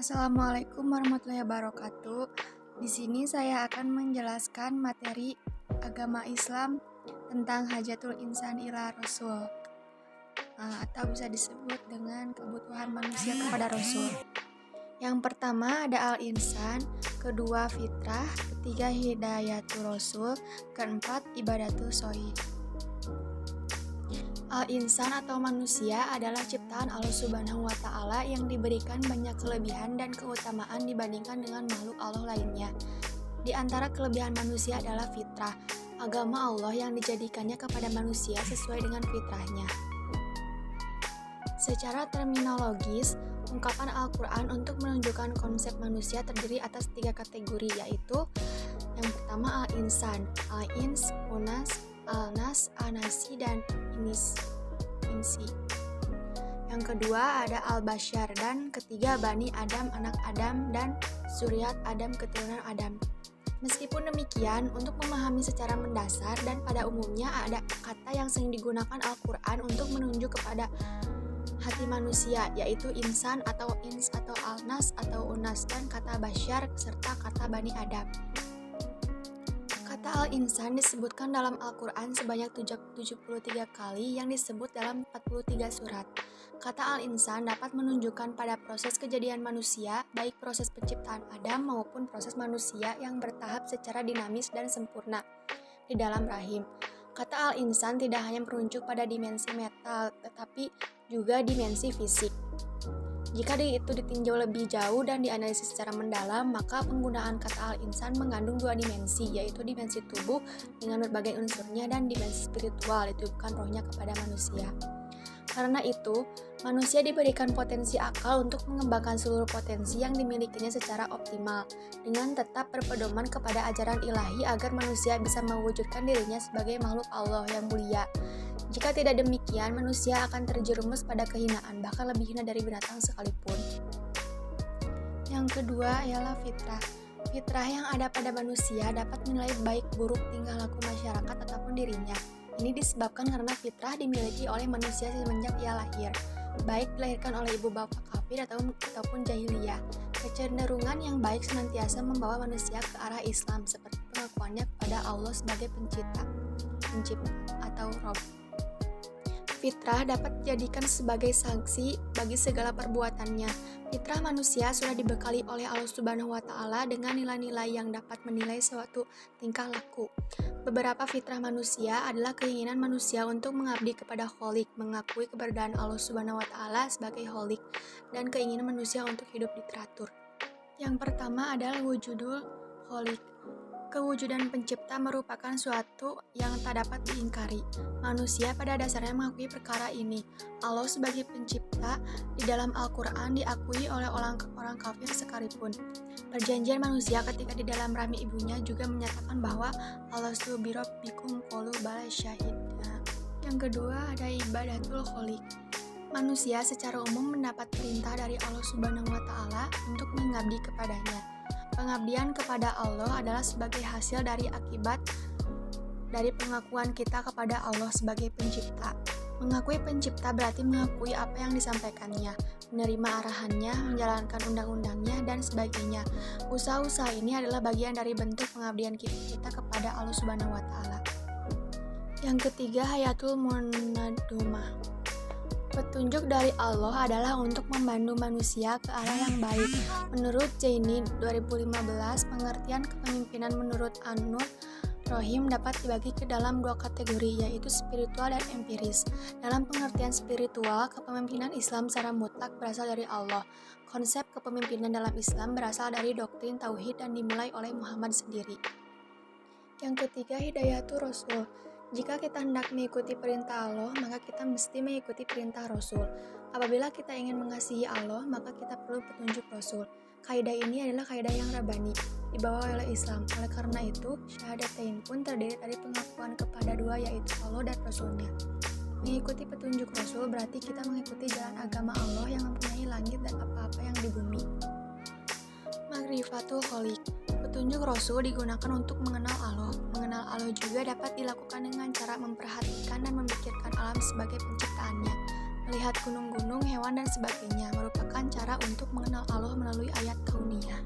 Assalamualaikum warahmatullahi wabarakatuh. Di sini saya akan menjelaskan materi agama Islam tentang Hajatul Insan ila Rasul, atau bisa disebut dengan kebutuhan manusia kepada Rasul. Yang pertama ada Al-Insan, kedua fitrah, ketiga Hidayatul Rasul, keempat ibadatul Sholih. Al-Insan atau manusia adalah ciptaan Allah Subhanahu wa Ta'ala yang diberikan banyak kelebihan dan keutamaan dibandingkan dengan makhluk Allah lainnya. Di antara kelebihan manusia adalah fitrah, agama Allah yang dijadikannya kepada manusia sesuai dengan fitrahnya. Secara terminologis, ungkapan Al-Quran untuk menunjukkan konsep manusia terdiri atas 3 kategori, yaitu yang pertama Al-Insan, Al-Ins, Unas, Al-Nas, Anasi, dan Insi. Yang kedua ada Al-Bashar, dan ketiga Bani Adam, anak Adam, dan Zuriat Adam, keturunan Adam. Meskipun demikian, untuk memahami secara mendasar dan pada umumnya ada kata yang sering digunakan Al-Quran untuk menunjuk kepada hati manusia, yaitu insan atau ins atau al-nas atau unas, dan kata Bashar serta kata Bani Adam. Kata Al-Insan disebutkan dalam Al-Quran sebanyak 73 kali yang disebut dalam 43 surat. Kata Al-Insan dapat menunjukkan pada proses kejadian manusia, baik proses penciptaan Adam maupun proses manusia yang bertahap secara dinamis dan sempurna di dalam rahim. Kata Al-Insan tidak hanya merujuk pada dimensi mental, tetapi juga dimensi fisik. Jika itu ditinjau lebih jauh dan dianalisis secara mendalam, maka penggunaan kata Al-Insan mengandung 2 dimensi, yaitu dimensi tubuh dengan berbagai unsurnya dan dimensi spiritual, dititipkan rohnya kepada manusia. Karena itu, manusia diberikan potensi akal untuk mengembangkan seluruh potensi yang dimilikinya secara optimal, dengan tetap berpedoman kepada ajaran ilahi agar manusia bisa mewujudkan dirinya sebagai makhluk Allah yang mulia. Jika tidak demikian, manusia akan terjerumus pada kehinaan, bahkan lebih hina dari binatang sekalipun. Yang kedua ialah fitrah. Fitrah yang ada pada manusia dapat menilai baik buruk tingkah laku masyarakat ataupun dirinya. Ini disebabkan karena fitrah dimiliki oleh manusia semenjak ia lahir, baik dilahirkan oleh ibu bapak kafir ataupun jahiliyah. Kecenderungan yang baik senantiasa membawa manusia ke arah Islam, seperti pengakuannya kepada Allah sebagai pencipta atau Rabb. Fitrah dapat dijadikan sebagai sanksi bagi segala perbuatannya. Fitrah manusia sudah dibekali oleh Allah Subhanahu wa Ta'ala dengan nilai-nilai yang dapat menilai suatu tingkah laku. Beberapa fitrah manusia adalah keinginan manusia untuk mengabdi kepada Kholik, mengakui keberadaan Allah Subhanahu wa Ta'ala sebagai Kholik, dan keinginan manusia untuk hidup teratur. Yang pertama adalah wujudul Kholik. Kewujudan pencipta merupakan suatu yang tak dapat diingkari. Manusia pada dasarnya mengakui perkara ini. Allah sebagai pencipta di dalam Al-Quran diakui oleh orang kafir sekalipun. Perjanjian manusia ketika di dalam rahim ibunya juga menyatakan bahwa Alastu birabbikum qalu bala syahidna. Yang kedua ada ibadatul kholik. Manusia secara umum mendapat perintah dari Allah Subhanahu wa Ta'ala untuk mengabdi kepadanya. Pengabdian kepada Allah adalah sebagai hasil dari akibat dari pengakuan kita kepada Allah sebagai pencipta. Mengakui pencipta berarti mengakui apa yang disampaikannya, menerima arahannya, menjalankan undang-undangnya, dan sebagainya. Usaha-usaha ini adalah bagian dari bentuk pengabdian kita kepada Allah Subhanahu wa Ta'ala. Yang ketiga, hayatul munadumah. Petunjuk dari Allah adalah untuk membantu manusia ke arah yang baik. Menurut Jaini 2015, pengertian kepemimpinan menurut An-Nur Rohim dapat dibagi ke dalam 2 kategori, yaitu spiritual dan empiris. Dalam pengertian spiritual, kepemimpinan Islam secara mutlak berasal dari Allah. Konsep kepemimpinan dalam Islam berasal dari doktrin tauhid dan dimulai oleh Muhammad sendiri. Yang ketiga, hidayatul Rasul. Jika kita hendak mengikuti perintah Allah, maka kita mesti mengikuti perintah Rasul. Apabila kita ingin mengasihi Allah, maka kita perlu petunjuk Rasul. Kaidah ini adalah kaidah yang rabbani, dibawa oleh Islam. Oleh karena itu, syahadatain pun terdiri dari pengakuan kepada 2, yaitu Allah dan Rasulnya. Mengikuti petunjuk Rasul berarti kita mengikuti jalan agama Allah yang mempunyai langit dan apa-apa yang di bumi. Ma'rifatul Kholik. Petunjuk Rasul digunakan untuk mengenal Allah. Mengenal Allah juga dapat dilakukan dengan cara memperhatikan dan memikirkan alam sebagai penciptaannya, melihat gunung-gunung, hewan, dan sebagainya, merupakan cara untuk mengenal Allah melalui ayat kauniyah.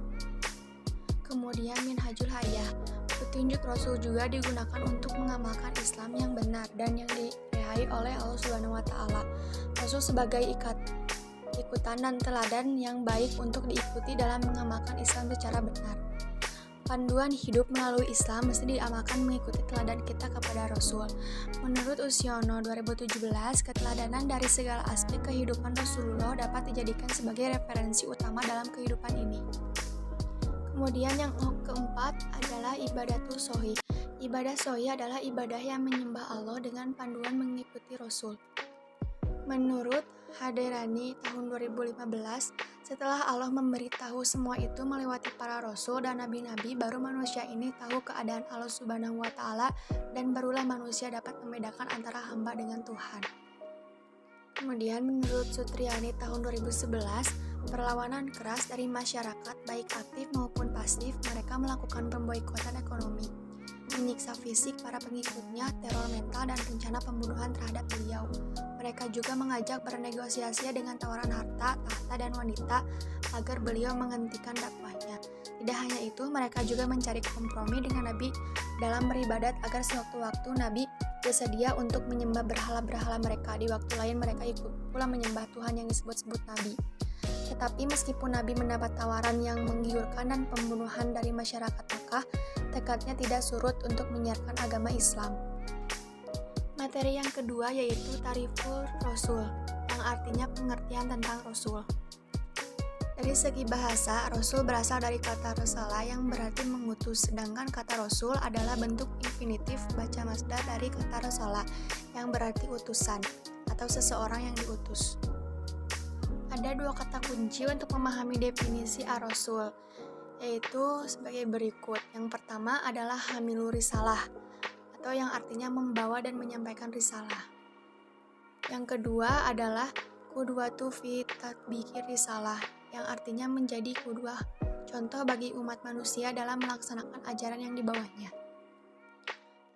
Kemudian Minhajul Hayah, petunjuk Rasul juga digunakan untuk mengamalkan Islam yang benar dan yang dirahai oleh Allah Subhanahu wa Ta'ala. Rasul sebagai ikutan dan teladan yang baik untuk diikuti dalam mengamalkan Islam secara benar. Panduan hidup melalui Islam mesti diamalkan mengikuti teladan kita kepada Rasul. Menurut Usiono 2017, keteladanan dari segala aspek kehidupan Rasulullah dapat dijadikan sebagai referensi utama dalam kehidupan ini. Kemudian yang keempat adalah ibadatul shohi. Ibadah shohi adalah ibadah yang menyembah Allah dengan panduan mengikuti Rasul. Menurut Haderani tahun 2015, setelah Allah memberitahu semua itu melewati para rasul dan nabi-nabi, baru manusia ini tahu keadaan Allah Subhanahu wa Ta'ala dan barulah manusia dapat membedakan antara hamba dengan Tuhan. Kemudian menurut Sutriani tahun 2011, perlawanan keras dari masyarakat baik aktif maupun pasif, mereka melakukan pemboikotan ekonomi, menyiksa fisik para pengikutnya, teror mental, dan rencana pembunuhan terhadap beliau. Mereka juga mengajak bernegosiasi dengan tawaran harta, tahta, dan wanita agar beliau menghentikan dakwahnya. Tidak hanya itu, mereka juga mencari kompromi dengan Nabi dalam beribadat agar sewaktu-waktu Nabi bersedia untuk menyembah berhala-berhala mereka. Di waktu lain mereka ikut pula menyembah Tuhan yang disebut-sebut Nabi. Tetapi meskipun Nabi mendapat tawaran yang menggiurkan dan pembunuhan dari masyarakat Makkah, tekadnya tidak surut untuk menyiarkan agama Islam. Materi yang kedua yaitu Tariful Rasul, yang artinya pengertian tentang Rasul. Dari segi bahasa, Rasul berasal dari kata Rasala yang berarti mengutus, sedangkan kata Rasul adalah bentuk infinitif baca masdar dari kata Rasala yang berarti utusan atau seseorang yang diutus. Ada dua kata kunci untuk memahami definisi ar-Rasul, yaitu sebagai berikut. Yang pertama adalah hamilur risalah, atau yang artinya membawa dan menyampaikan risalah. Yang kedua adalah qudwatu fi tatbiqir risalah, yang artinya menjadi qudwah, contoh bagi umat manusia dalam melaksanakan ajaran yang dibawanya.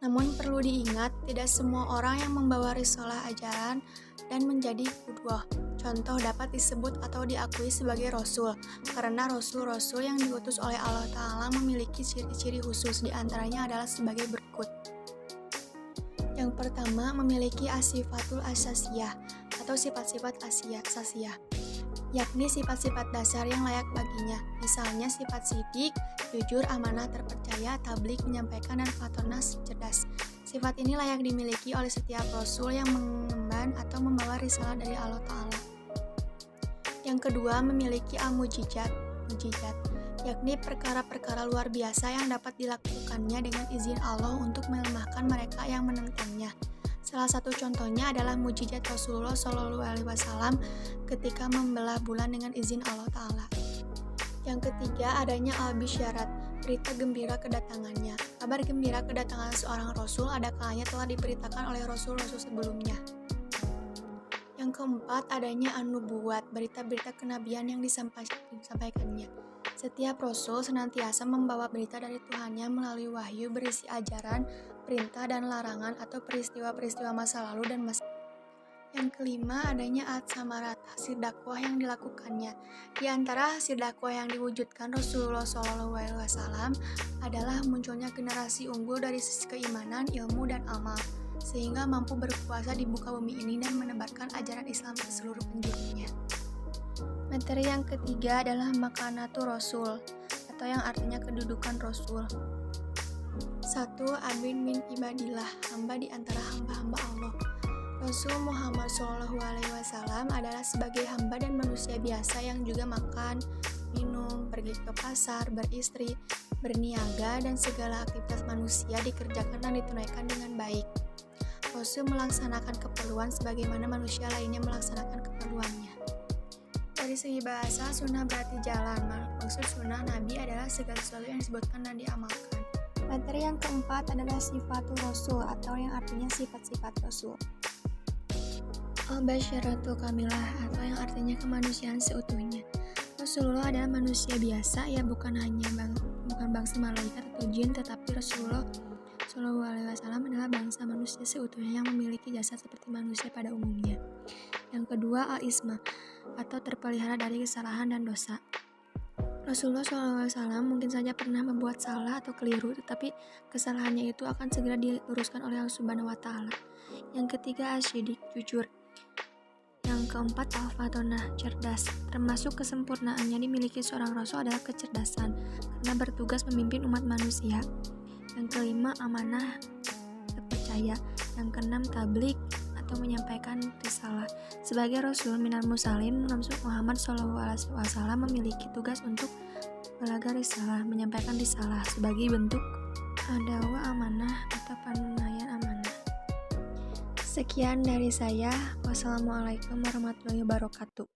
Namun perlu diingat, tidak semua orang yang membawa risalah ajaran dan menjadi qudwah, contoh dapat disebut atau diakui sebagai rasul, karena rasul-rasul yang diutus oleh Allah Ta'ala memiliki ciri-ciri khusus, diantaranya adalah sebagai berikut. Yang pertama, memiliki asifatul asasiyah atau sifat-sifat asasiyah, yakni sifat-sifat dasar yang layak baginya, misalnya sifat sidik, jujur, amanah, terpercaya, tabligh, menyampaikan, dan fatornas, cerdas. Sifat ini layak dimiliki oleh setiap rasul yang mengemban atau membawa risalah dari Allah Ta'ala. Yang kedua, memiliki al-mujizat, yakni perkara-perkara luar biasa yang dapat dilakukannya dengan izin Allah untuk melemahkan mereka yang menentangnya. Salah satu contohnya adalah mujizat Rasulullah SAW ketika membelah bulan dengan izin Allah Ta'ala. Yang ketiga, adanya al-bisyarat, berita gembira kedatangannya. Kabar gembira kedatangan seorang Rasul ada kalanya telah diberitakan oleh Rasul-Rasul sebelumnya. Yang keempat, adanya an-nubuwat, berita-berita kenabian yang disampaikannya. Setiap Rasul senantiasa membawa berita dari Tuhannya melalui wahyu berisi ajaran, perintah, dan larangan atau peristiwa-peristiwa masa lalu dan masa. Yang kelima, adanya at-samarat, hasil dakwah yang dilakukannya. Di antara hasil dakwah yang diwujudkan Rasulullah SAW adalah munculnya generasi unggul dari sisi keimanan, ilmu, dan amal, sehingga mampu berkuasa di muka bumi ini dan menebarkan ajaran Islam ke seluruh penjurunya. Materi yang ketiga adalah makanatul Rasul, atau yang artinya kedudukan Rasul. 1. Abin min ibadillah, hamba di antara hamba-hamba Allah. Rasul Muhammad SAW adalah sebagai hamba dan manusia biasa yang juga makan, minum, pergi ke pasar, beristri, berniaga, dan segala aktivitas manusia dikerjakan dan ditunaikan dengan baik. Rasul melaksanakan keperluan sebagaimana manusia lainnya melaksanakan keperluannya. Dari segi bahasa, sunnah berarti jalan. Maksud sunnah Nabi adalah segala sesuatu yang disebutkan dan diamalkan. Materi yang keempat adalah sifatul Rasul, atau yang artinya sifat-sifat Rasul. Al-Basyaratul Kamilah, atau yang artinya kemanusiaan seutuhnya. Rasulullah adalah manusia biasa, bukan bangsa malaikat atau jin, tetapi Rasulullah SAW adalah bangsa manusia seutuhnya yang memiliki jasad seperti manusia pada umumnya. Yang kedua, al-isma, atau terpelihara dari kesalahan dan dosa. Rasulullah SAW mungkin saja pernah membuat salah atau keliru, tetapi kesalahannya itu akan segera diluruskan oleh Allah Subhanahu wa Ta'ala. Yang ketiga, asyidik, jujur. Yang keempat, al-fatonah, cerdas. Termasuk kesempurnaannya dimiliki seorang rasul adalah kecerdasan, karena bertugas memimpin umat manusia. Yang kelima, amanah, terpercaya. Yang keenam, tablik, atau menyampaikan risalah. Sebagai Rasul minal mursalin, Muhammad SAW memiliki tugas untuk belaga risalah, menyampaikan risalah sebagai bentuk dakwah amanah atau penunaian amanah. Sekian dari saya. Wassalamualaikum warahmatullahi wabarakatuh.